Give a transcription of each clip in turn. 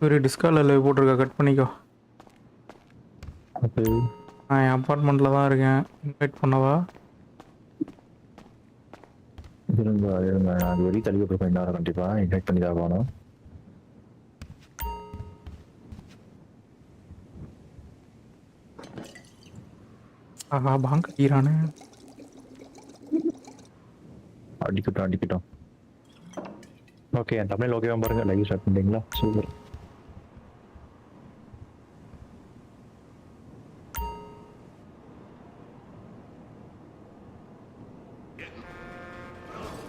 ஒரு டிஸ்கால் லைவ் போட்டிருக்கா, கட் பண்ணிக்கோ. நான் என் அப்பார்ட்மெண்ட்டில் தான் இருக்கேன். இன்வைட் பண்ணவா? இருங்க நான் அது வரைக்கும் தள்ளி விட்டுருப்பேன். கண்டிப்பாக இன்வைட் பண்ணி தான் போகணும். ஆஹா, பாங்க கீரானு அடிக்கட்டும். ஓகே, என் தமிழ் ஓகேவா பாருங்க. லைவ் ஸ்டார்ட் பண்ணிட்டீங்களா? சூப்பர்.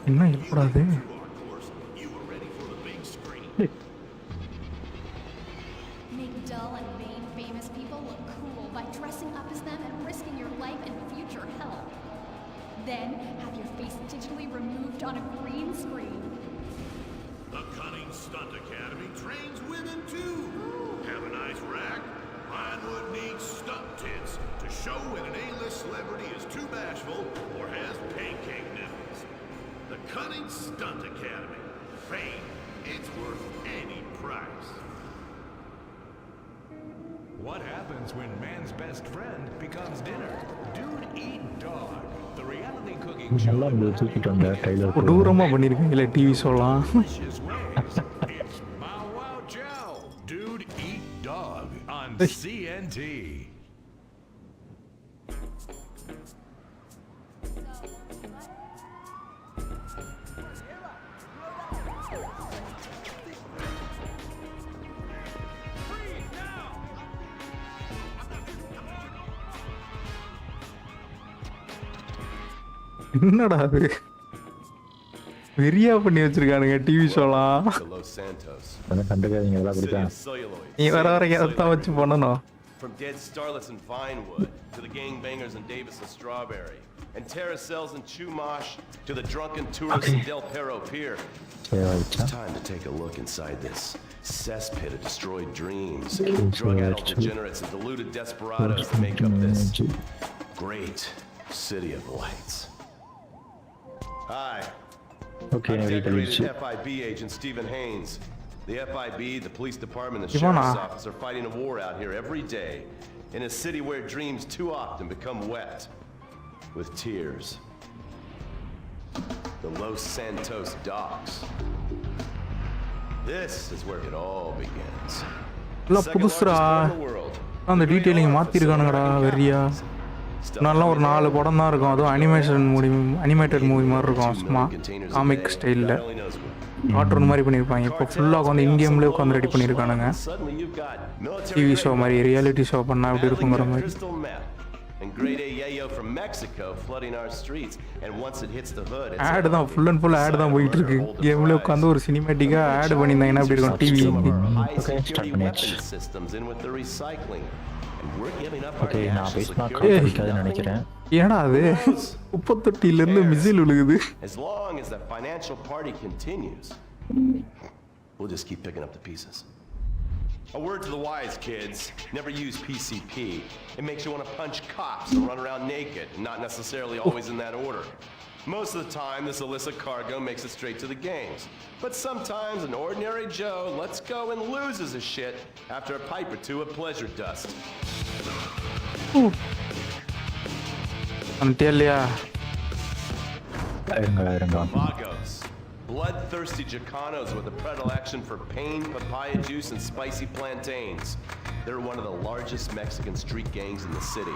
என்ன இருக்கக்கூடாது? Then have your face digitally removed on a green screen. The Cunning Stunt Academy trains women too. Have a nice rack? Mine would need stunt tits to show when an A-list celebrity is too bashful or has pancake nipples. The Cunning Stunt Academy. Fame. It's worth any price. What happens when man's best friend becomes dinner? Dude eat dog. The reality cooking show. நல்லா இருந்தது, தூக்கிட்டு வந்த tailor. கொடூரமா பண்ணிருக்கீங்களே TV ஷோலாம். It's Bow Wow Chow. Dude eat dog on CNT. என்னடா அது வெறியா பண்ணி வச்சிருக்கானுங்க TV ஷோலாம். கண்டுக்காதீங்க, எல்லாம் கொடுத்தா நீ வர வரைக்கும் அதான் வச்சு பண்ணணும். From dead starlets in Vinewood to the gangbangers in Davis and Strawberry, and terracels in Chumash to the drunken tourists in Del Perro Pier. It's time to take a look inside this cesspit of destroyed dreams, drug-addled degenerates and deluded desperados that make up this great city of lights. Hi. Okay, I'm decorated FIB agent Stephen Haynes. The FIB, the police department, and sheriff's office are fighting a war out here every day in a city where dreams too often become wet with tears. The Los Santos docks. This is where it all begins. புதுசுடா அந்த detailing மாத்திருக்கானுங்கடா வெறியா. நல்லா ஒரு 4 படம் தான் இருக்கும். அதுவும் animated movie மாதிரி இருக்கும். சும்மா காமிக் ஸ்டைலில் கார்ட்டூன் மாதிரி பண்ணியிருப்பாங்க. இப்போ ஃபுல்லாக உட்காந்து இந்தியம்லேயே உட்காந்து ரெடி பண்ணியிருக்கானுங்க. டிவி ஷோ மாதிரி ரியாலிட்டி ஷோ பண்ணால் எப்படி இருக்குங்கிற மாதிரி. ஆடு தான் ஃபுல் அண்ட் ஃபுல் ஆடு தான் போயிட்டு இருக்கு. கேம்லேயே உட்காந்து ஒரு சினிமேட்டிக்காக ஆடு பண்ணியிருந்தாங்கன்னா எப்படி இருக்கும் டிவி. ஓகே, நான் பேசினா காமிக்காதுன்னு நினைக்கிறேன். ஏன்னா அது குப்பத்தொட்டியிலேருந்து மிசில் விழுகுது. As long as the financial party continues, we'll just keep picking up the pieces. A word to the wise, kids. Never use PCP. It makes you want to punch cops and run around naked, not necessarily always in that order. Most of the time, this illicit cargo makes it straight to the games. But sometimes an ordinary Joe lets go and loses his shit after a pipe or two of pleasure dust. இருங்க Vagos, bloodthirsty Chicanos with a predilection for pain, papaya juice, and spicy plantains. They're one of the largest Mexican street gangs in the city,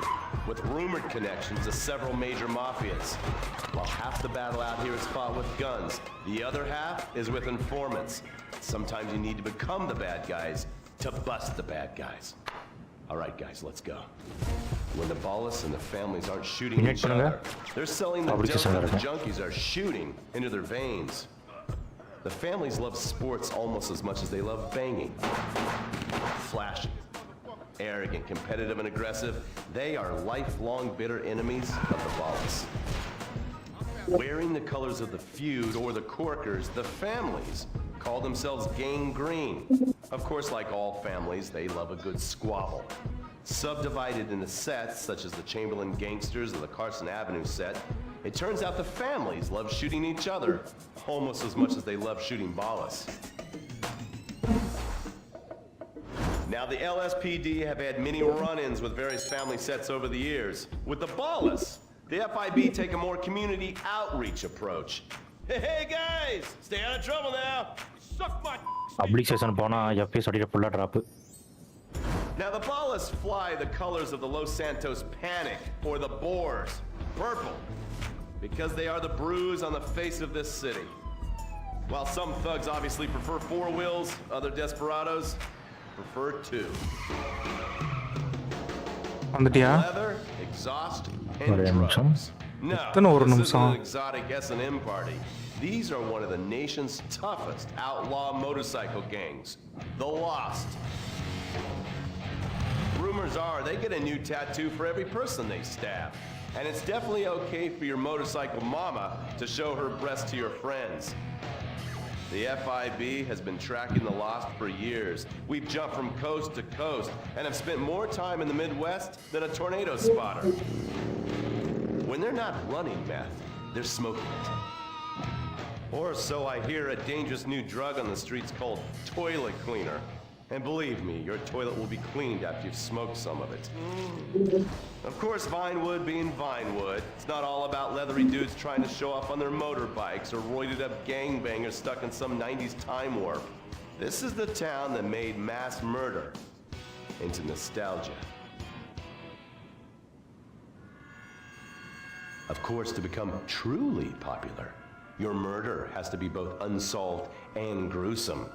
with rumored connections to several major mafias. While half the battle out here is fought with guns, the other half is with informants. Sometimes you need to become the bad guys to bust the bad guys. All right, guys, let's go. When the Ballas and the families aren't shooting each other, they're selling the dope that the junkies are shooting into their veins. The families love sports almost as much as they love banging. Flashy, arrogant, competitive, and aggressive, they are lifelong bitter enemies of the Ballas. Wearing the colors of the feud or the Corkers, the families call themselves Gang Green. Of course, like all families, they love a good squabble. Subdivided into sets, such as the Chamberlain Gangsters or the Carson Avenue set, it turns out the families love shooting each other almost as much as they love shooting Ballas. Now, the LSPD have had many run-ins with various family sets over the years. With the Ballas, the FIB take a more community outreach approach. Hey guys, stay out of trouble now. Suck my. Now the Ballas fly the colors of the Los Santos Panic or the Boers, purple, because they are the bruise on the face of this city. While some thugs obviously prefer four wheels, other desperados prefer two. Leather, exhaust, and drugs. No, this isn't an exotic S&M party. These are one of the nation's toughest outlaw motorcycle gangs, the Lost. Rumors are they get a new tattoo for every person they stab. And it's definitely okay for your motorcycle mama to show her breast to your friends. The FIB has been tracking the Lost for years. We've jumped from coast to coast and have spent more time in the Midwest than a tornado spotter. When they're not running meth, they're smoking it. Or so I hear, a dangerous new drug on the streets called toilet cleaner. And believe me, your toilet will be cleaned after you've smoked some of it. Of course, Vinewood being Vinewood, it's not all about leathery dudes trying to show off on their motorbikes or roided up gangbangers stuck in some 90s time warp. This is the town that made mass murder into nostalgia. Of course, to become truly popular, your murder has to be both unsolved and gruesome.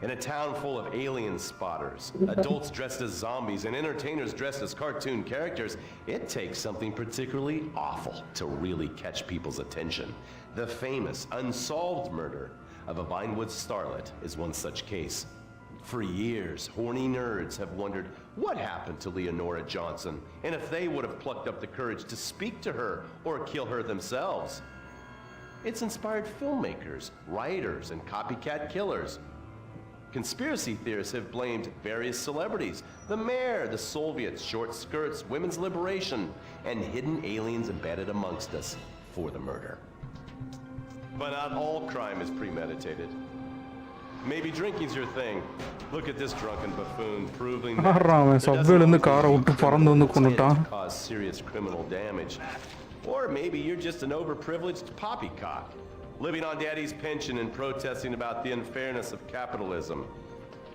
In a town full of alien spotters, adults dressed as zombies, and entertainers dressed as cartoon characters, it takes something particularly awful to really catch people's attention. The famous unsolved murder of a Vinewood starlet is one such case. For years, horny nerds have wondered what happened to Leonora Johnson, and if they would have plucked up the courage to speak to her or kill her themselves. It's inspired filmmakers, writers, and copycat killers. Conspiracy theorists have blamed various celebrities, the mayor, the Soviets, short skirts, women's liberation, and hidden aliens embedded amongst us for the murder. But not all crime is premeditated. Maybe drinking's your thing. Look at this drunken buffoon proving that it cause serious criminal damage. Or maybe you're just an overprivileged poppycock, living on daddy's pension and protesting about the unfairness of capitalism.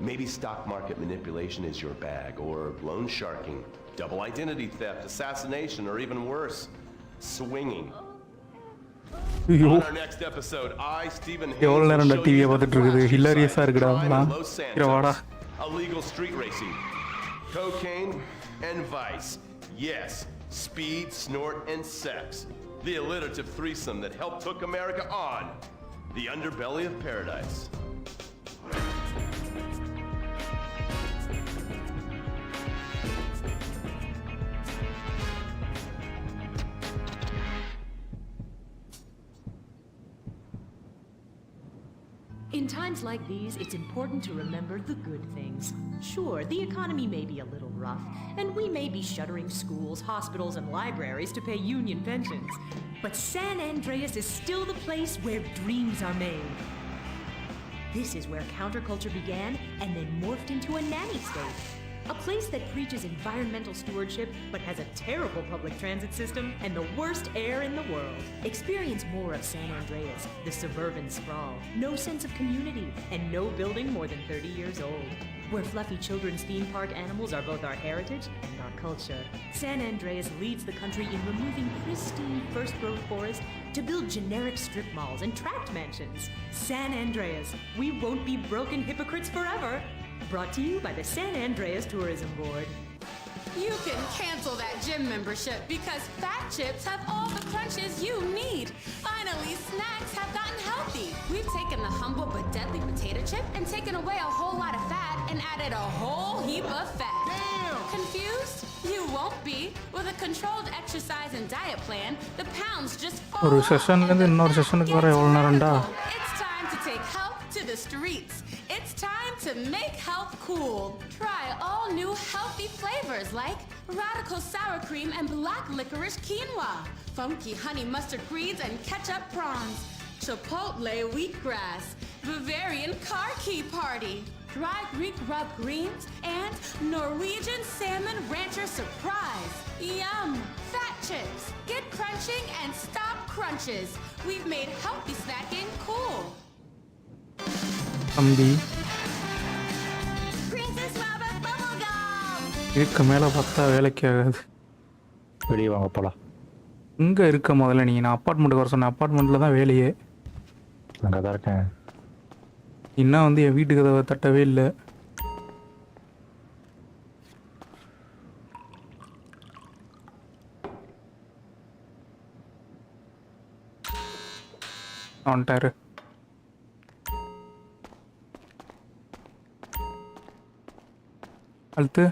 Maybe stock market manipulation is your bag, or loan sharking, double identity theft, assassination, or even worse, swinging. On our next episode, I, Stephen Haynes, will show you the crime in Los Santos, illegal street racing, cocaine, and vice. Yes, speed, snort, and sex. The alliterative threesome that helped hook America on the underbelly of paradise. In times like these, it's important to remember the good things. Sure, the economy may be a little rough, and we may be shuttering schools, hospitals, and libraries to pay union pensions. But San Andreas is still the place where dreams are made. This is where counterculture began and then morphed into a nanny state. A place that preaches environmental stewardship but has a terrible public transit system and the worst air in the world. Experience more of San Andreas, the suburban sprawl. No sense of community and no building more than 30 years old. Where fluffy children's theme park animals are both our heritage and our culture. San Andreas leads the country in removing pristine first-growth forest to build generic strip malls and tract mansions. San Andreas, we won't be broken hypocrites forever. Brought to you by the San Andreas Tourism Board. You can cancel that gym membership because Fat Chips have all the crunches you need. Finally, snacks have gotten healthy. We've taken the humble but deadly potato chip and taken away a whole lot of fat and added a whole heap of fat. Damn! Confused? You won't be. With a controlled exercise and diet plan, the pounds just fall ஒரு off செஷன்ல and இருந்து the இன்னொரு fat செஷனுக்கு வர gets எவ்வளவு நேரம்டா? radical. It's time to take health to the streets. It's time to make health cool. Try all new healthy flavors like radical sour cream and black licorice quinoa, funky honey mustard greens and ketchup prawns, chipotle wheatgrass, Bavarian car key party, dry Greek rub greens, and Norwegian salmon rancher surprise. Yum! Fat Chips. Get crunching and stop crunches. We've made healthy snacking cool. தம்பி Princess Rabbit bubblegum. இதுக்கு மேலே பார்த்தா வேலைக்கு ஆகாது. வெளியே வாங்க போகலாம். இங்கே இருக்க முதல்ல நீ நான் அப்பார்ட்மெண்ட்டுக்கு வர சொன்னேன். அப்பார்ட்மெண்ட்டில் தான் வேலையே. அங்கே தான் இருக்கேன். இன்னும் வந்து என் வீட்டுக்கு கதவை தட்டவே இல்லை. வந்துட்டாரு. அழுத்து.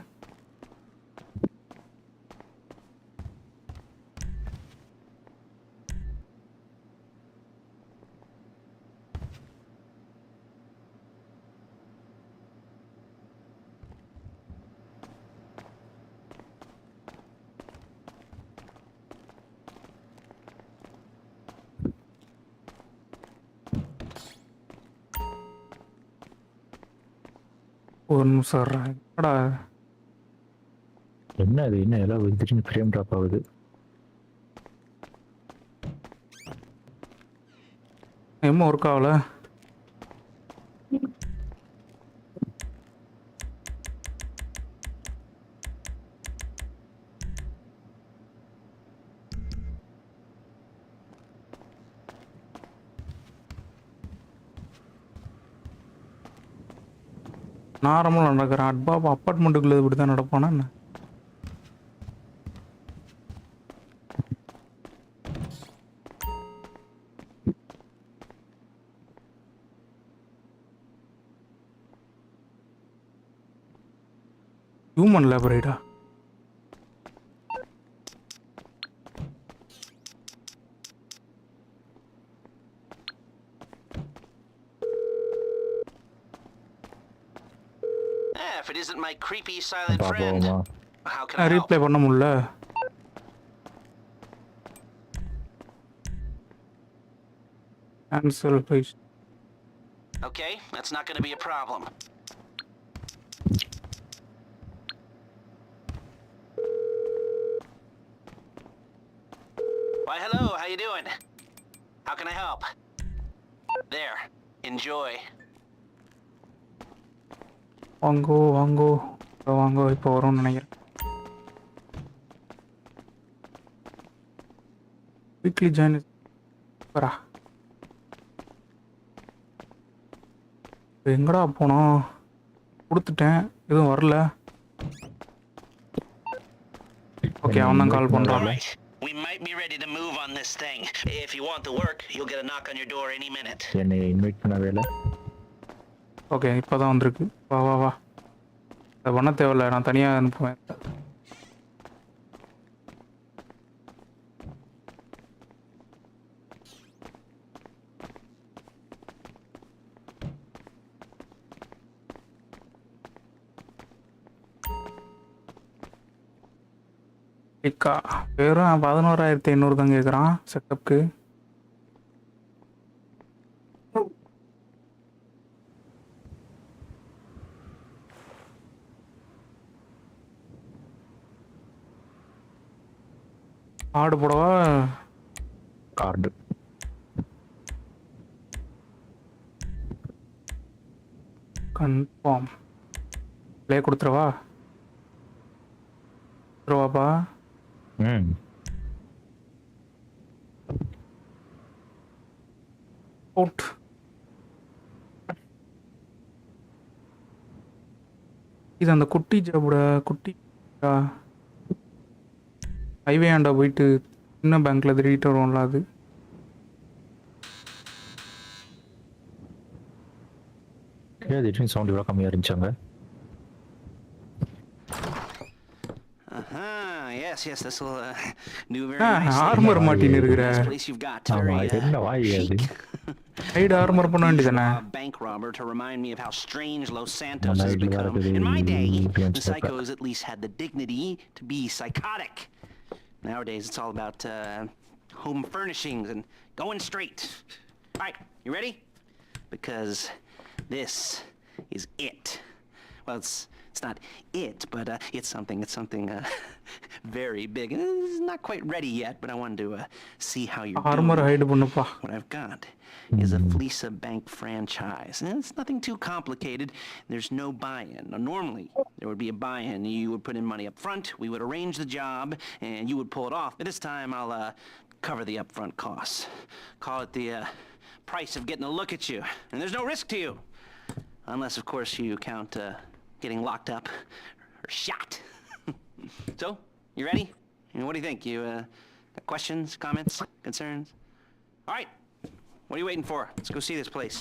ஒரு நிமிஷம் என்னடா என்ன அது? என்ன எல்லாம் திடீர்னு ஃப்ரேம் ட்ராப் ஆகுது? எம்ம ஒர்க் ஆகல. நார்மலாக நடக்கிறேன். அப்பார்ட்மெண்ட்டுக்குள்ளே இப்படி தான் நடப்பானா என்ன? Human லேபரேட்டா? If it isn't my creepy silent friend, how can I help? Replay பண்ண முடியல. Cancel please. Okay, that's not going to be a problem. Why, hello, how you doing? How can I help? There, enjoy. வாங்கோ வாங்கோ வாங்கோ, இப்போ வரும்னு நினைக்கிறேன். Weekly join வரா. எங்கடா போனோம்? கொடுத்துட்டேன், எதுவும் வரல. ஓகே, அவன் தான் கால் பண்ணுறான். Alright, we might be ready to move on this thing. If you want the work, you'll get a knock on your door any minute. என்னை இன்வைட் பண்ண வேலை. ஓகே, இப்போ தான் வந்திருக்கு. வா வா வா, அதை பண்ண தேவையில்ல, நான் தனியாக அனுப்புவேன். இக்கா வெறும் 11,500 தான் கேட்குறான் செட்டப்புக்கு. ஆடு போடவா கார்டு கன்ஃபார்ம் ப்ளே கொடுத்துருவா கொடுத்துருவாப்பா அவுட் இது அந்த குட்டி ஜாபோட குட்டி ஹைவே ஆண்டா போயிட்டு சின்ன பேங்க்ல திருடிட்டு வருவோம்ல அது திடீர்னு சவுண்ட் இவ்வளோ கம்மியாக இருந்துச்சாங்க Yes, this will do very nicely. Armour மாட்டின்னு இருக்குற Place you've got very என்ன வாய் அது ஹைட் ஆர்மர் பண்ண வேண்டியதானே bank robber to remind me of how strange Los Santos has become. In my day, the psychos at least had the dignity to be psychotic. Nowadays, it's all about home furnishings and going straight. All right, you ready? Because this is it. Well, it's not it, but it's something very big. It's not quite ready yet, but I wanted to see how you're doing. What I've got is a Fleece Bank franchise. And it's nothing too complicated. There's no buy-in. Now, normally, there would be a buy-in. You would put in money up front, we would arrange the job, and you would pull it off. But this time, I'll cover the upfront costs. Call it the price of getting a look at you. And there's no risk to you. Unless, of course, you count getting locked up or shot. So, you ready? What do you think? You got questions, comments, concerns? All right. What are you waiting for? Let's go see this place.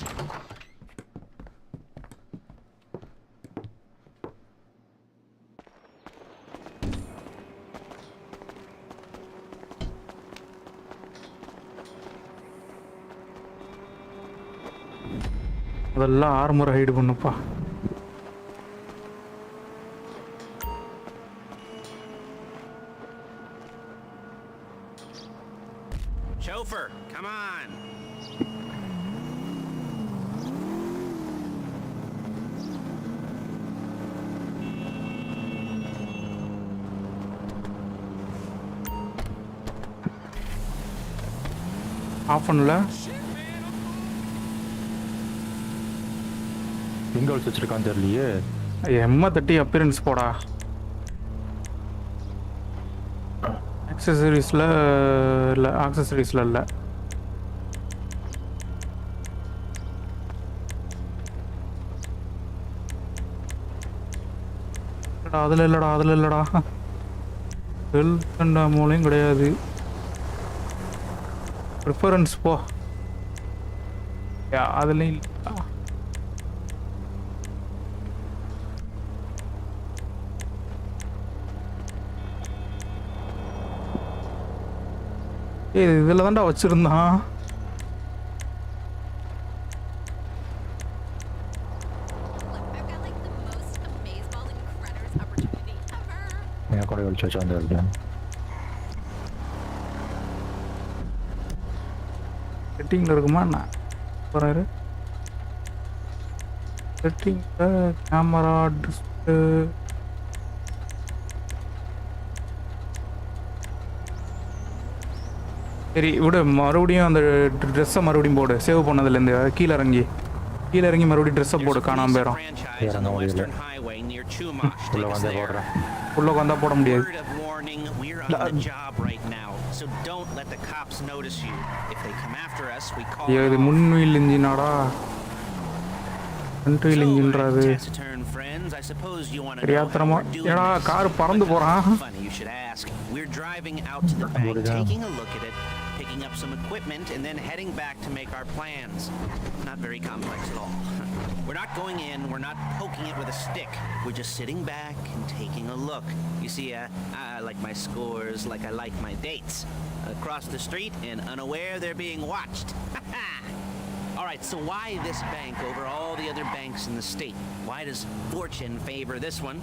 அதெல்லாம் armour height பண்ணுப்பா Chauffeur, come on. Of பண்ணல எங்கே வச்சுருக்கான்னு தெரியலையே M30 appearance போடா ஆக்சசரிஸில் இல்லை ஆக்சசரிஸில் இல்லை அதில் இல்லைடா ஹெல்த் அண்ட் மூலையும் கிடையாது ப்ரிஃபரன்ஸ் போ அதுலேயும் இல்லை இதில் தான்டா வச்சுருந்தான் என் கூட வச்சு வச்சு செட்டிங்கில் இருக்குமா என்ன போகிறாரு செட்டிங்கில் கேமரா டிஸ்பிளே சரி விடு மறுபடியும் அந்த ட்ரெஸ்ஸை மறுபடியும் போடு சேவ் பண்ணதுலேருந்து கீழே இறங்கி மறுபடியும் ட்ரெஸ்ஸை போடு காணாமல் போயிடும் உள்ளே வந்தே போடுறேன் உள்ளே வந்தால் போட முடியாது இது முன்வீல் இன்ஜினாடா ஃப்ரண்ட் வீல் இன்ஜின்றாது தெரியாத்தனமா ஏடா கார் பறந்து போகிறான் We're driving out to the bank, taking a look at it, picking up some equipment, and then heading back to make our plans. Not very complex at all. We're not going in, we're not poking it with a stick. We're just sitting back and taking a look. You see, I like my scores like I like my dates. Across the street and unaware they're being watched. All right, so why this bank over all the other banks in the state? Why does fortune favor this one?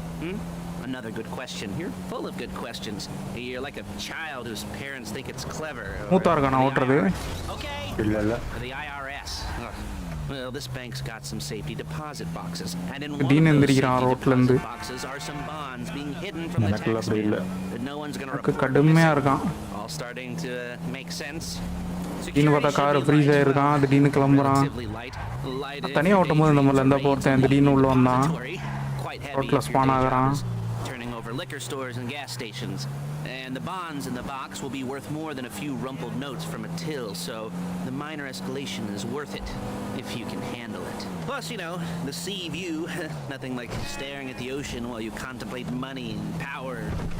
Another good question. You're full of good questions. You're like a child whose parents think it's clever. Okay. For the IRS. Well, this bank's got some safety deposit boxes, and in one of those safety deposit boxes are some bonds being hidden from the taxman that no one's going to report. all starting to make sense. திடீர்னு பார்த்தா car freeze ஆயிருக்கான், திடீர்னு கிளம்புறான். தனியாக ஓட்டும் போது இந்த மாதிரில எந்த போகிறேன் திடீர்னு உள்ள வந்தான், ரோட்டில் ஸ்பான் ஆகிறான். Turning over liquor stores and gas stations. And the bonds in the box will be worth more than a few rumpled notes from a till, so the minor escalation is worth it if you can handle it. Plus, you know, the sea view, nothing like staring at the ocean while you contemplate money and power,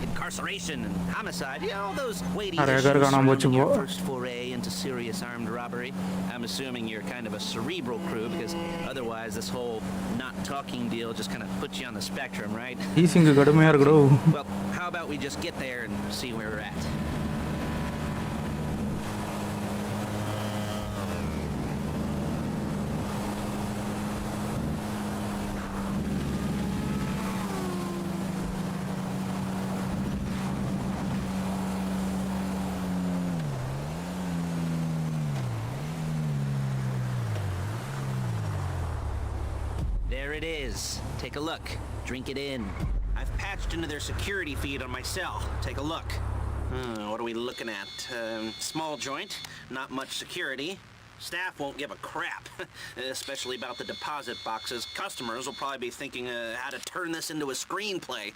incarceration and homicide, you know, those weighty issues surrounding your first foray into serious armed robbery. I'm assuming you're kind of a cerebral crew, because otherwise this whole not talking deal just kind of puts you on the spectrum, right? Well, how about we just get there and see where we're at. There it is. Take a look. Drink it in. I've patched into their security feed on my cell. Take a look. What are we looking at? Small joint, not much security. Staff won't give a crap, especially about the deposit boxes. Customers will probably be thinking how to turn this into a screenplay.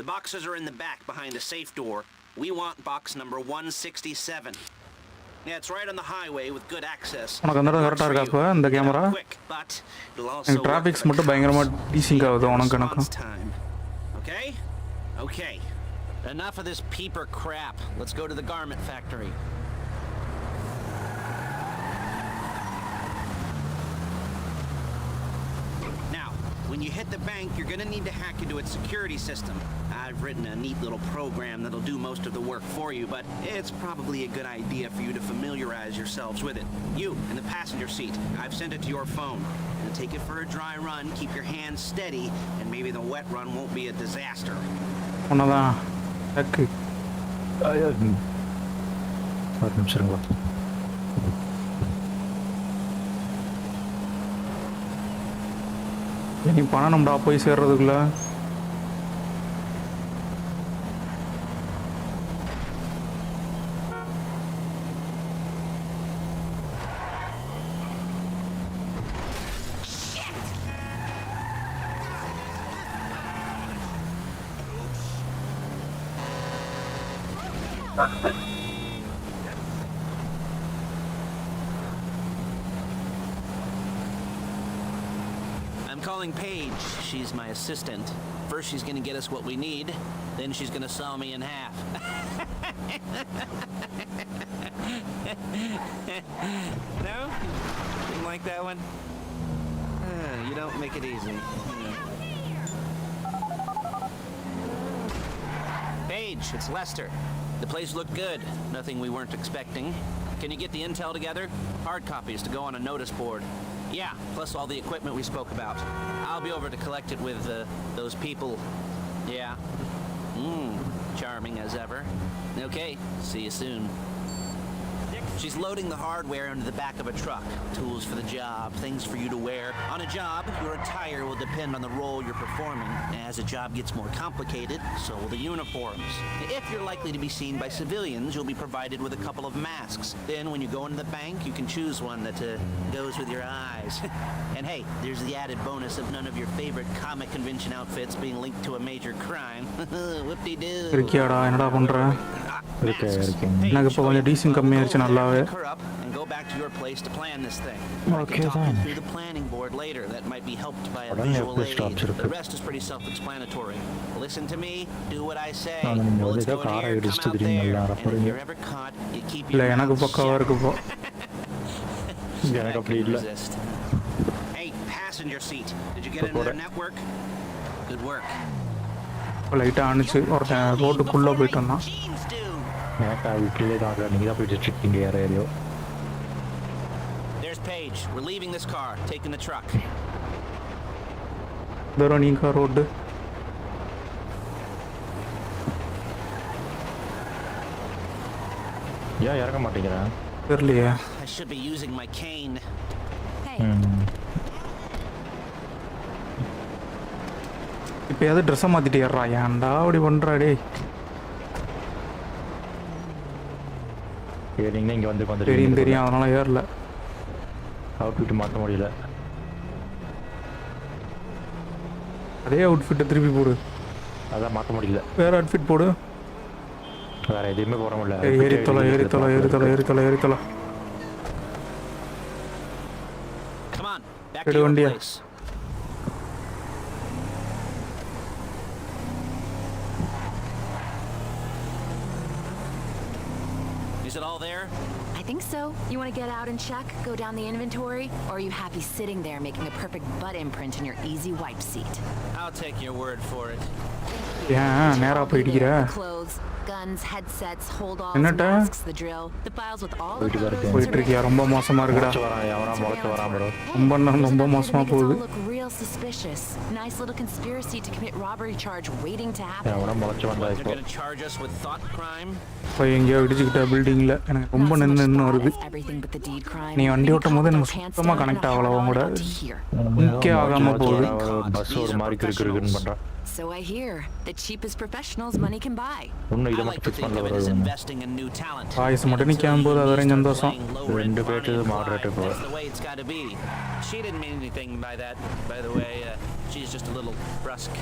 The boxes are in the back behind the safe door. We want box number 167. Yeah, it's right on the highway with good access. Quick, but it'll also traffic's மட்டும் பயங்கரமா teasing ஆகுது உனக்கு எனக்கு. Okay? Okay. Enough of this peeper crap. Let's go to the garment factory. Now, when you hit the bank, you're gonna need to hack into its security system. I've written a neat little program that'll do most of the work for you, but it's probably a good idea for you to familiarize yourselves with it. You, in the passenger seat, I've sent it to your phone. And take it for a dry run, keep your hands steady, and maybe the wet run won't be a disaster. நீ பண்ணணும்டா போய் சேர்றதுக்குள்ள. I'm calling Paige. She's my assistant. First she's gonna get us what we need, then she's gonna saw me in half. No? Didn't like that one? You don't make it easy. Paige, it's Lester. The place looked good. Nothing we weren't expecting. Can you get the intel together? Hard copies to go on a notice board. Yeah, plus all the equipment we spoke about. I'll be over to collect it with those people. Yeah. Charming as ever. Okay, see you soon. She's loading the hardware into the back of a truck. Tools for the job, things for you to wear. On a job, your attire will depend on the role you're performing. As a job gets more complicated, so will the uniforms. If you're likely to be seen by civilians, you'll be provided with a couple of masks. Then when you go into the bank, you can choose one that goes with your eyes. And hey, there's the added bonus of none of your favorite comic convention outfits being linked to a major crime. Whoop-de-doo. இருக்கியாடா என்னடா பண்ற? எனக்கு இப்போ கொஞ்சம் teasing கம்மியாயிருச்சு நல்லாவே. And go back to your place to plan this thing. Okay, I can talk you through the planning board later. That might be helped by a visual aid. The rest is pretty self-explanatory. Listen to me, do what I say. Let's go in here, come out there. And if you're ever caught, you keep your எனக்கு பக்கவா இருக்கு போ. எனக்கு அப்படி இல்ல. Hey, passenger seat. Did you get into the network? Good work. லைட்டா அனுச்சு ஒருத்தன் ரோட்டுக்குள்ள போயிட்டு வந்தான். எனக்கு அது கீழே தான் நீங்க தான் போயிட்டு இருக்கீங்க யாரையோ. There's Paige. We're leaving this car, taking the truck. தரோனிகா ரோடு. ஏன் இறங்க மாட்டேங்கிறேன்? தெரியலையே. I should be using my cane. Hey. இப்போ எது ட்ரெஸ்ஸை மாற்றிட்டு ஏறா ஏன்டா அப்படி பண்ணுறா டே. ஏறிங்கன்னா இங்கே வந்து தெரியும் அதனால ஏறல. அவுட்ஃபிட் மாற்ற முடியல. அதே அவுட்ஃபிட்டை திருப்பி போடு. அதான் மாற்ற முடியல. வேற அவுட்ஃபிட் போடு. வேற எதுவுமே போட முடியல. ஏறித்தோல. Come on, back Good to your idea. place. Is it all there? I think so. You want to get out and check, go down the inventory, or are you happy sitting there making a perfect butt imprint in your easy wipe seat? I'll take your word for it. ஏன் நேரா போயிடுகிற? Clothes, guns, headsets, hold alls, என்னடா? masks, the drill, the files with all the photos. போயிட்டு இருக்கியா? ரொம்ப மோசமா இருக்குடா. ரொம்ப மோசமா போகுது. Look real suspicious. Nice little conspiracy to commit robbery charge waiting to happen. They're going to charge us with thought crime? போய் எங்கேயோ இடிச்சுக்கிட்ட பில்டிங்ல எனக்கு ரொம்ப நின்று வருது. Everything but the deed crime. நீ வண்டி ஓட்டும் போது எனக்கு சுத்தமா கனெக்ட் ஆகல அவங்க கூட. முக்கிய ஆகாம போகுது. பஸ் ஒரு மாதிரி கிறுக்குன்னு பண்றா. So I hear the cheapest professionals money can buy. I like to think of it as investing in new talent. Voice மட்டும் நிக்காம போது அது வரையும் சந்தோஷம். ரெண்டு பேருக்கு மாடரேட்டர் போ. That's the way it's got to be. She didn't mean anything by that, by the way. She's just a little brusque.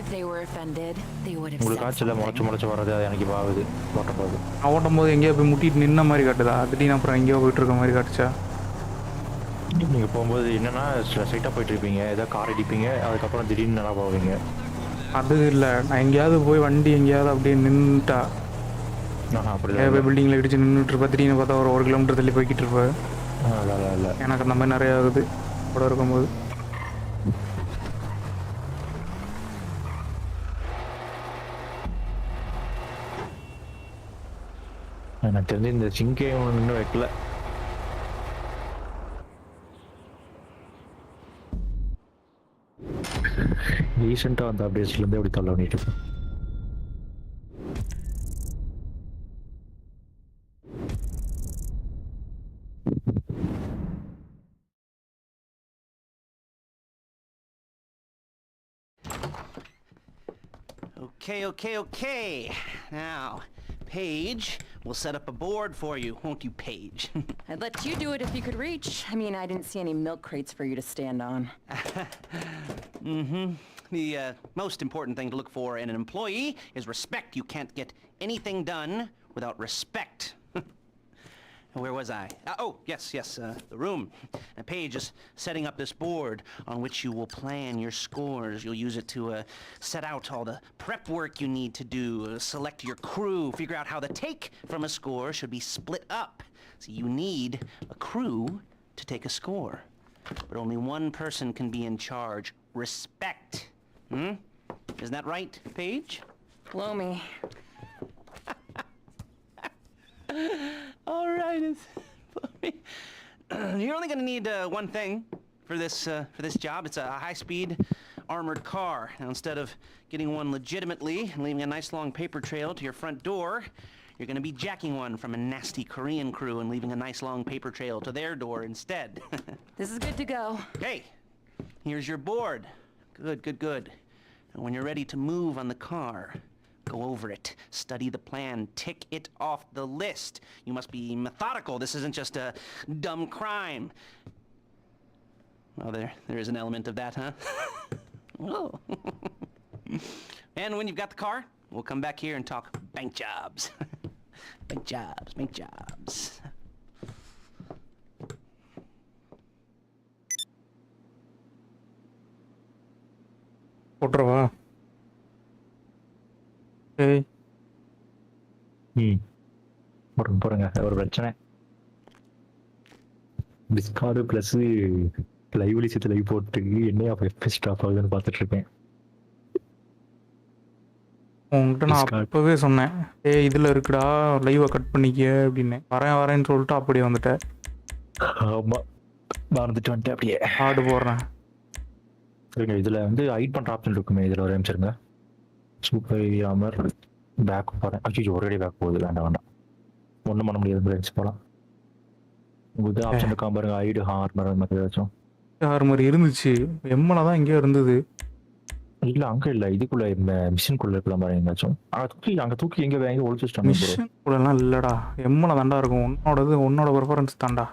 If they were offended, they would have உங்களுக்கு said காட்சியில் முளைச்சு வரது எனக்கு பாவுது ஓட்டும் போது. நான் ஓட்டும் போது எங்கேயோ போய் முட்டிட்டு நின்ன மாதிரி காட்டுதா? திடீர்னு அப்புறம் எங்கேயோ போயிட்டு இருக்க மாதிரி காட்டுச்சா? நீங்கள் போகும்போது என்னன்னா ஸ்ட்ரைட்டாக போயிட்டு இருப்பீங்க, ஏதாவது கார் அடிப்பீங்க, அதுக்கப்புறம் திடீர்னு நல்லா போவீங்க. அது இல்லை, நான் எங்கேயாவது போய் வண்டி எங்கேயாவது அப்படியே நின்றுட்டா அப்படி போய் பில்டிங்கில் இடிச்சு நின்றுட்டு இருப்பா. திடீர்னு பார்த்தா ஒரு கிலோமீட்டர் தள்ளி போய்கிட்டு இருப்பேன். இல்லை எனக்கு அந்த மாதிரி நிறையா ஆகுது கூட இருக்கும்போது. எனக்கு தெரிஞ்சு இந்த சிங்கே ஒன்றும் வைக்கல. ரீசெண்டாக அந்த அப்டேட்ஸ்லேருந்து எப்படி தொல்லை பண்ணிட்டு இருக்கேன். Okay. Now, Paige will set up a board for you, won't you, Paige? I'd let you do it if you could reach. I mean, I didn't see any milk crates for you to stand on. The most important thing to look for in an employee is respect. You can't get anything done without respect. Where was I? Yes, the room. And Paige is setting up this board on which you will plan your scores. You'll use it to set out all the prep work you need to do, select your crew, figure out how the take from a score should be split up. So you need a crew to take a score. But only one person can be in charge. Respect. Isn't that right, Paige? Blow me. All right, you're only going to need one thing for this job. It's a high-speed armored car. Now, instead of getting one legitimately and leaving a nice long paper trail to your front door, you're going to be jacking one from a nasty Korean crew and leaving a nice long paper trail to their door instead. This is good to go. Hey, here's your board. Good. And when you're ready to move on the car, go over it, study the plan, tick it off the list. You must be methodical. This isn't just a dumb crime. Well, there is an element of that, huh? Oh. And when you've got the car, we'll come back here and talk bank jobs. Bank jobs. போட்டுருவா? ஏய் போடுங்க ஒரு பிரச்சனை. Discord plus lively சேர்த்து live போட்டு என்னையா stop ஆகுதுன்னு பார்த்துட்டு இருக்கேன். உங்ககிட்ட நான் அப்பவே சொன்னேன், இதில் இருக்குடா லைவை கட் பண்ணிக்க அப்படின்னு. வரேன்னு சொல்லிட்டு அப்படியே வந்துட்டேன். ஆமாம், மறந்துட்டு வந்துட்டேன். அப்படியே ஆடு போடுறேன். சரிங்க, இதில் வந்து ஹைட் பண்ணுற ஆப்ஷன் இருக்குமே, இதில் ஒரு நிமிஷருங்க. சூப்பர் ஆமர் பேக் போகிறேன். அச்சோ, ஒரே பேக் போகுது. வேண்டாம், ஒன்றும் பண்ண முடியாது. ஃப்ரெண்ட்ஸ் போகலாம். உங்களுக்கு ஆப்ஷன் இருக்கா பாருங்க, ஹைடு ஆர்மர் அந்த மாதிரி ஏதாச்சும். ஆர்மர் இருந்துச்சு, எம்மில் தான் எங்கேயோ இருந்தது. இல்ல அங்க இல்ல இதுக்குள்ள மிஷின்குள்ள இருக்கலாம் பாருங்க எங்காச்சும். அங்க தூக்கி எங்க ஒளிச்சு வச்சிட்டாங்க ப்ரோ. மிஷன் கூடலாம் இல்லடா. எம்ல தாண்டா இருக்கும். உன்னோட ப்ரிஃபரன்ஸ் தாண்டா.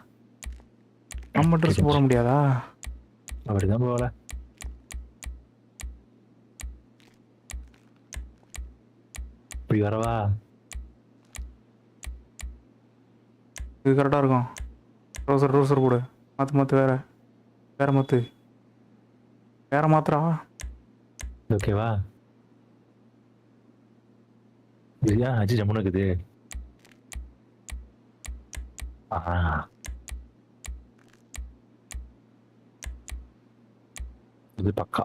நம்ம ட்ரெஸ் போட முடியாதா? அப்படிதான் போகல. இப்படி வரவா? இது கரெக்டா இருக்கும். ரோசர் போடு. மாத்து வேற மாத்து. வேற மாத்திரா. ஓகேவா? இதுயா அஜி ஜம்முன்னு இருக்குது. இது பக்கா.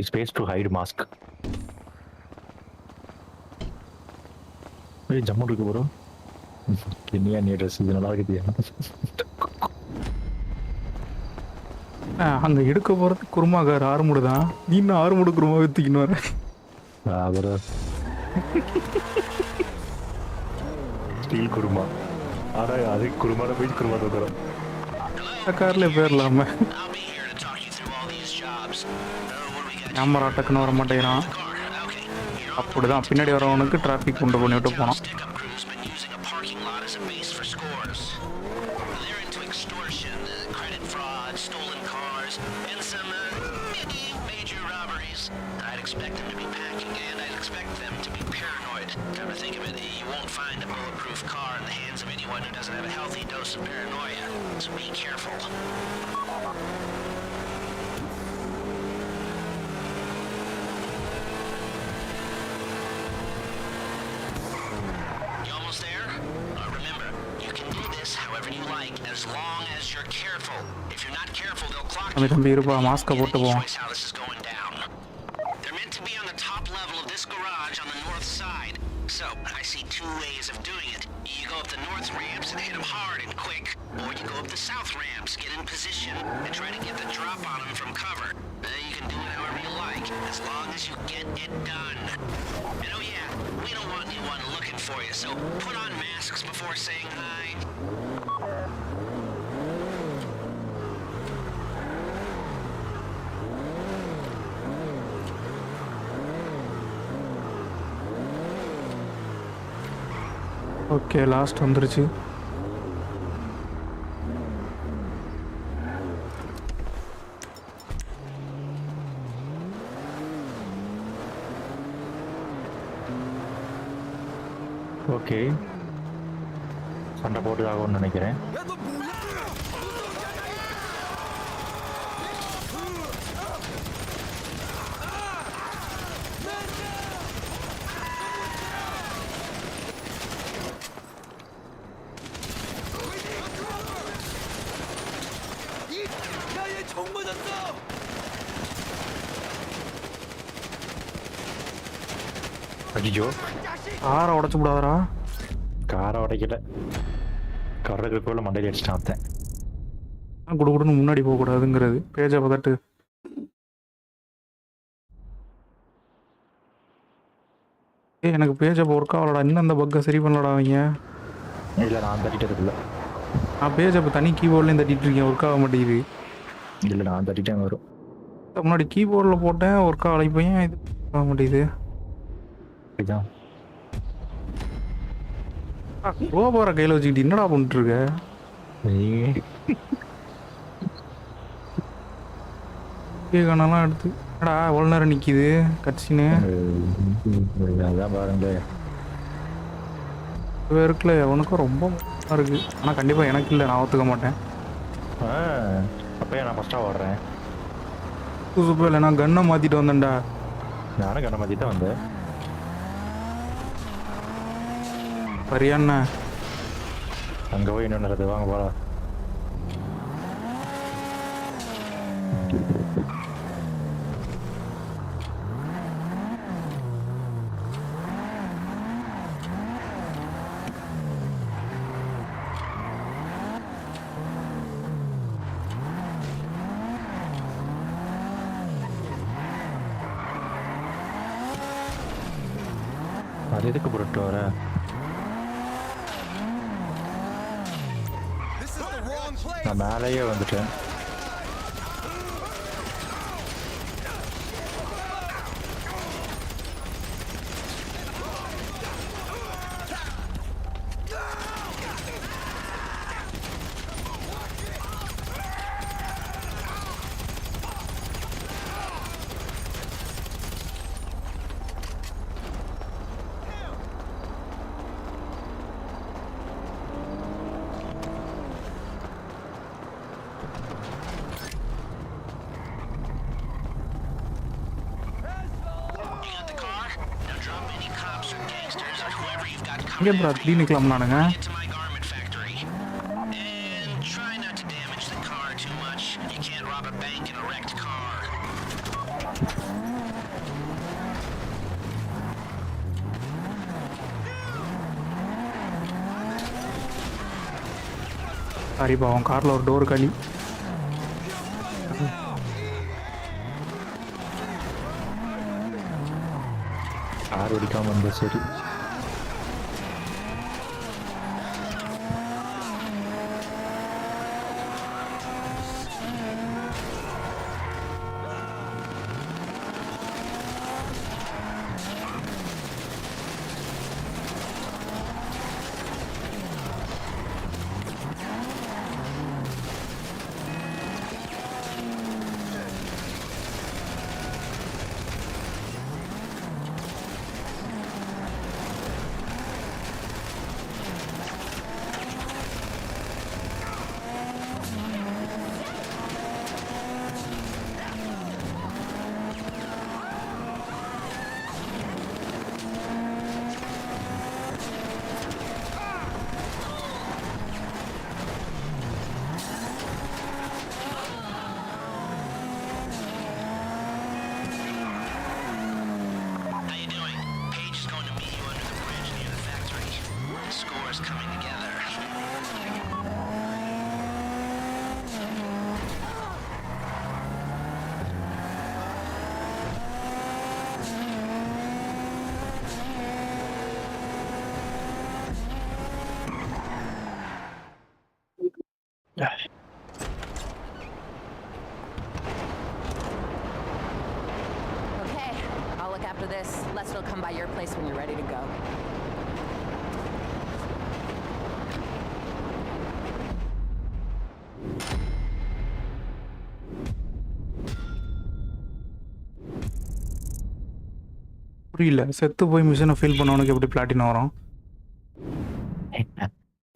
Space to hide mask. ஏய் ஜம்மு இருக்கு ப்ரோ. என்னையா நீ ட்ரெஸ் இது நல்லா இருக்குதியா? அங்க எடுக்க போறது குருமாக்கார் ஆறுமுடு தான். நீ இன்னும் ஆறுமுடு குருமா வித்துக்கின்னு வர. Bro steel kurma. ஆனா அது குருமால போய் குருமா தோக்குறோம். கார்ல போயிடலாம. கேமரா டக்குன்னு வர மாட்டேங்கிறான். அப்படிதான் பின்னாடி வரவனுக்கு டிராஃபிக் கொண்டு பண்ணிவிட்டு போனான். தம்பி இருப்பா மாஸ்கை போட்டு போவோம். ஓகே லாஸ்ட் வந்துருச்சு. ஓகே சண்டை போட்டுதாகும்னு நினைக்கிறேன். ஐயோ காரை உடச்சு விடாதரா. காரை உடைக்கல, கறக்குள்ள மண்டையில் அடிச்சுட்டான். குடுகுடுன்னு முன்னாடி போகக்கூடாதுங்கிறது பேஜை பதட்டு. எனக்கு பேஜை ஒர்க் ஆகலடா. இன்னும் அந்த பக்கை சரி பண்ணலடா அவங்க. இல்லை நான் தட்டிட்டது இல்லை. நான் பேஜை இப்போ தனி கீபோர்ட்லேயும் தட்டிட்டு இருக்கேன். ஒர்க் ஆக மாட்டேங்குது. இல்லை நான் தட்டிட்டேன் வரும். முன்னாடி கீபோர்டில் போட்டேன் ஒர்க் ஆகலை. இப்போ ஏன் இது ஆக மாட்டேங்குது? அப்படிதான் ரோபோரை கையில் வச்சுக்கிட்டு என்னடா பண்ணிட்டு இருக்க? கணெல்லாம் எடுத்து என்னடா எவ்வளோ நேரம் நிற்கிது கட்சின்னு? அதான் பாருங்க இருக்குல்ல உனக்கும் ரொம்ப இருக்கு. ஆனால் கண்டிப்பாக எனக்கு இல்லை, நான் ஒத்துக்க மாட்டேன். அப்போ நான் ஃபஸ்ட்டாக ஓடுறேன். புதுசு இல்லை, நான் கன்னை மாற்றிட்டு வந்தேன்டா. நானும் கண்ணை மாற்றிட்டு தான் வந்தேன். சரியாண்ணா அங்கே போய் என்ன நடக்குது? வாங்க போகலாம். அது எதுக்கு புரட்டு வர? நான் மேலேயே வந்துட்டேன். இங்கே ப்ரோ திடீர்னு கிளம்புனானுங்க. சாரிப்பா அவன் காரில் ஒரு டோர் காலி. கார் ஓடிக்காமல் இருந்தால் சரி. Okay, I'll look after this. Lester will come by your place when you're ready to go. புரியல, செத்து போய் மிஷினை ஃபீல் பண்ணவனுக்கு எப்படி பிளாட்டினம் வரும்?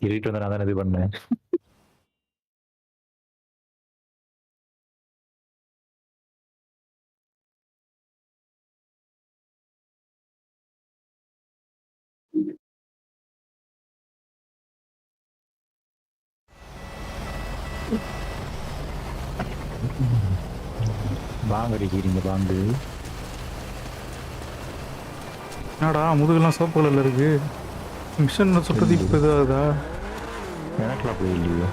இருட்டு வந்து நான் தான் இது பண்ணேன். வாங்க அடிக்கிறீங்க வாங்கு. என்னடா முதுகெல்லாம் சோப்பு கலரில் இருக்கு. மிஷன் சுட்டது இப்போ இதாகுதா? எனக்குலாம் அப்படி இல்லையோ.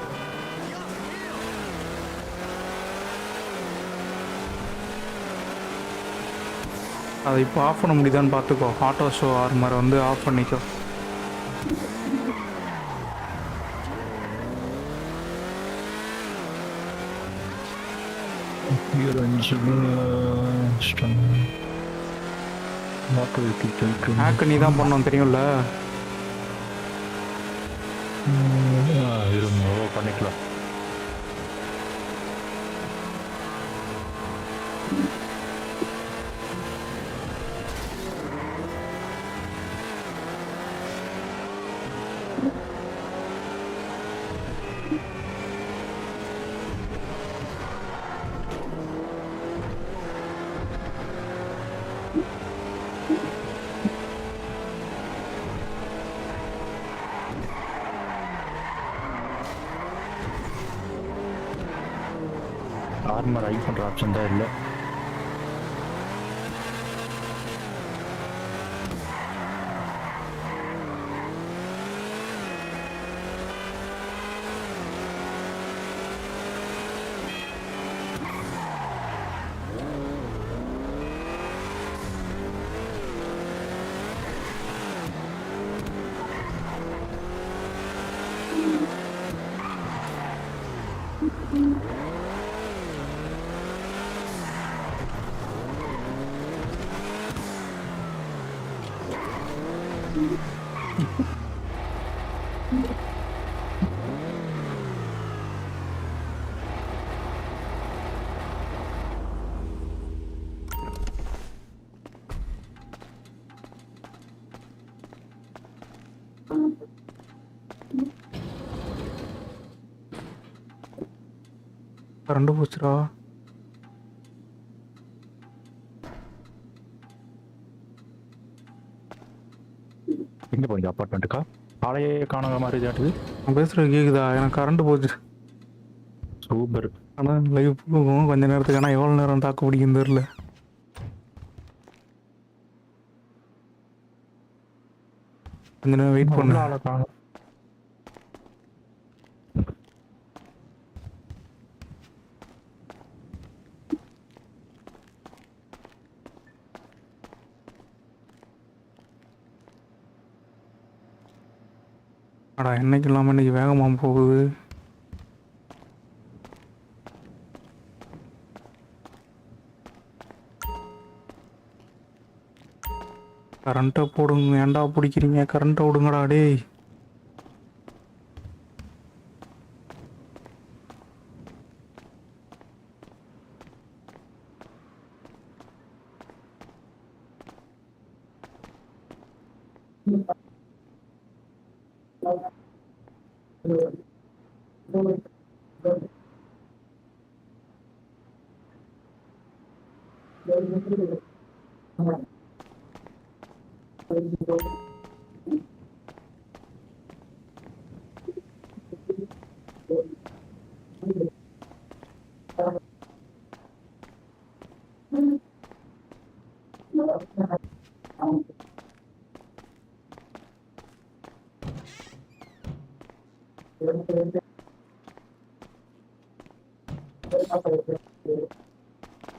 அதை இப்போ ஆஃப் பண்ண முடியுதான்னு பார்த்துக்கோ. ஆட்டோ ஷோ ஆர்மரை வந்து ஆஃப் பண்ணிக்கோ. ஹேக்கு நீ தான் பண்ணோம் தெரியும்ல. பண்ணிக்கலாம். ஆர்மர் ஐ பண்ணுற ஆப்ஷன் தான் இல்லை. கரண்ட் போச்சுடா. எங்கே போறீங்க? அப்பார்ட்மெண்ட்டுக்கா? ஆளையே காணாத மாதிரி இதாட்டுது. நான் பேசுகிறது கேட்குதா? எனக்கு கரண்ட் போச்சு. சூப்பர். ஆனால் லைவ் போகும் கொஞ்ச நேரத்துக்கு. ஆனால் எவ்வளோ நேரம் தாக்கு பிடிக்கும் தெரில. கொஞ்ச நேரம் வெயிட் பண்ண. ஆளை காணோம். அடா என்னைக்கு இல்லாமல் இன்னைக்கு வேகமாக போகுது. கரண்ட்டை போடுங்க. ஏன்டா பிடிக்கிறீங்க? கரண்ட்டை விடுங்கடா டேய்.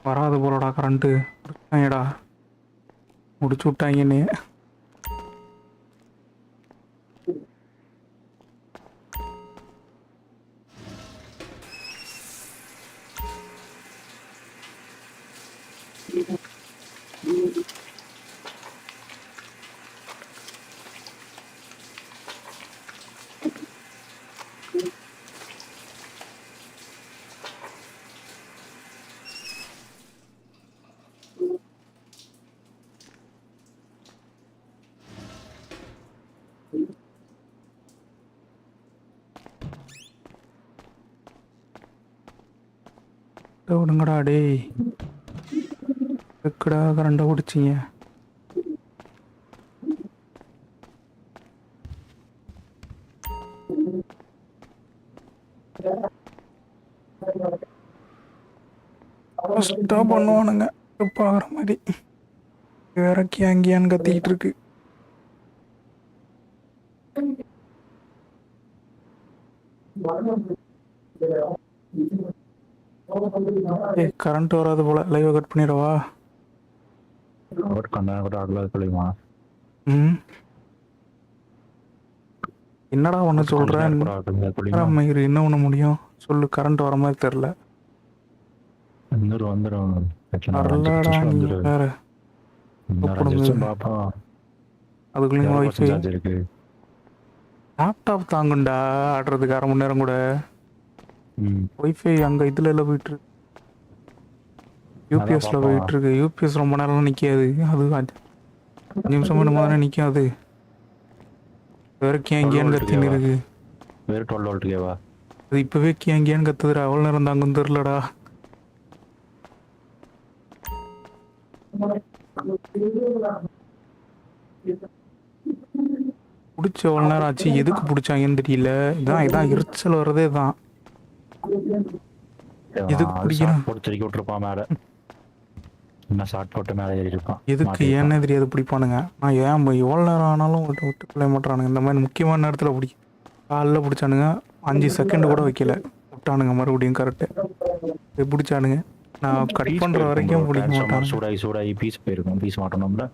வராது போலடா கரண்ட்டு. முடிச்சாங்கடா, முடிச்சு விட்டாங்கன்னு. விடுங்கடா டேய். எக்கடா கரண்டை பிடிச்சிங்க? ஃபஸ்ட்டாக பண்ணுவானுங்க பார்க்குற மாதிரி. வேற கியாங்கியான்னு கத்திக்கிட்டு இருக்கு. ஏய் கரண்ட் வராது போல. லைவை கட் பண்ணிடவா? என்னடா ஒன்று சொல்கிறேன். என்ன ஒன்று முடியும் சொல்லு. கரண்ட் வர மாதிரி தெரில. வரலடா நீ வேற. அதுக்குள்ளேயும் வைஃபை லேப்டாப் தாங்குண்டா ஆடுறதுக்கு 1/2 மணி நேரம் கூட. ஒய்ஃபை அங்கே இதில் எல்லாம் போயிட்டுருக்கு. யூபிஎஸ்ல போயிட்டுருக்கு. யூபிஎஸ் ரொம்ப நேரம்லாம் நிற்காது. அது 5 நிமிஷம் என்னமோ தானே நிற்காது. வேற கேங்கியான்னு கத்தின்னு இருக்கு. வேறு 12 வோல்ட்டுக்கேவா? அது இப்போவே கேங்கியான்னு கத்துதுடா. எவ்வளோ நேரம் தாங்குன்னு தெரிலடா. பிடிச்ச எவ்வளோ நேரம் ஆச்சு. எதுக்கு பிடிச்சாங்கன்னு தெரியல. இதான் எரிச்சல் வர்றதே தான். எதுக்கு பிடிக்கிறான்? திருக்கி விட்டுருப்பான் மேலே. என்ன ஷார்ட் போட்டு மேலே ஏறி இருப்பான். எதுக்கு ஏன்னே தெரியாது பிடிப்பானுங்க. நான் ஏன் எவ்வளோ நேரம் ஆனாலும் விட்டு பிள்ளை மாட்டானுங்க. இந்த மாதிரி முக்கியமான நேரத்தில் பிடிக்கும். காலைல பிடிச்சானுங்க 5 செகண்ட் கூட வைக்கல, விட்டானுங்க மறுபடியும் கரெக்டு பிடிச்சானுங்க. நான் கட் பண்ணுற வரைக்கும் பிடிக்க மாட்டாங்க. சூடாகி பீஸ் போயிருக்கும். பீஸ் மாட்டோம்ல.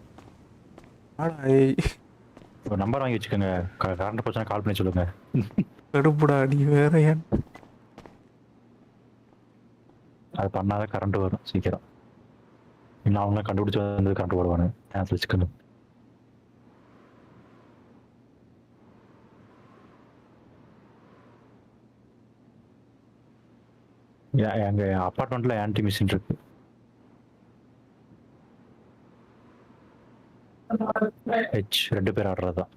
நம்பர் வாங்கி வச்சுக்கோங்க. கரண்ட் பிரச்சனை கால் பண்ணி சொல்லுங்க. கடுப்புடா நீ வேற. ஏன் அது பண்ணாதான் கரண்ட் வரும் சீக்கிரம். இன்னும் அவங்க கண்டுபிடிச்சி வந்து கரண்ட் போடுவானு நான் வச்சுக்கணும். எங்க அப்பார்ட்மெண்ட்ல ஆன்டி மிஷின் இருக்கு. H 2 பேர் ஆடுறதுதான்.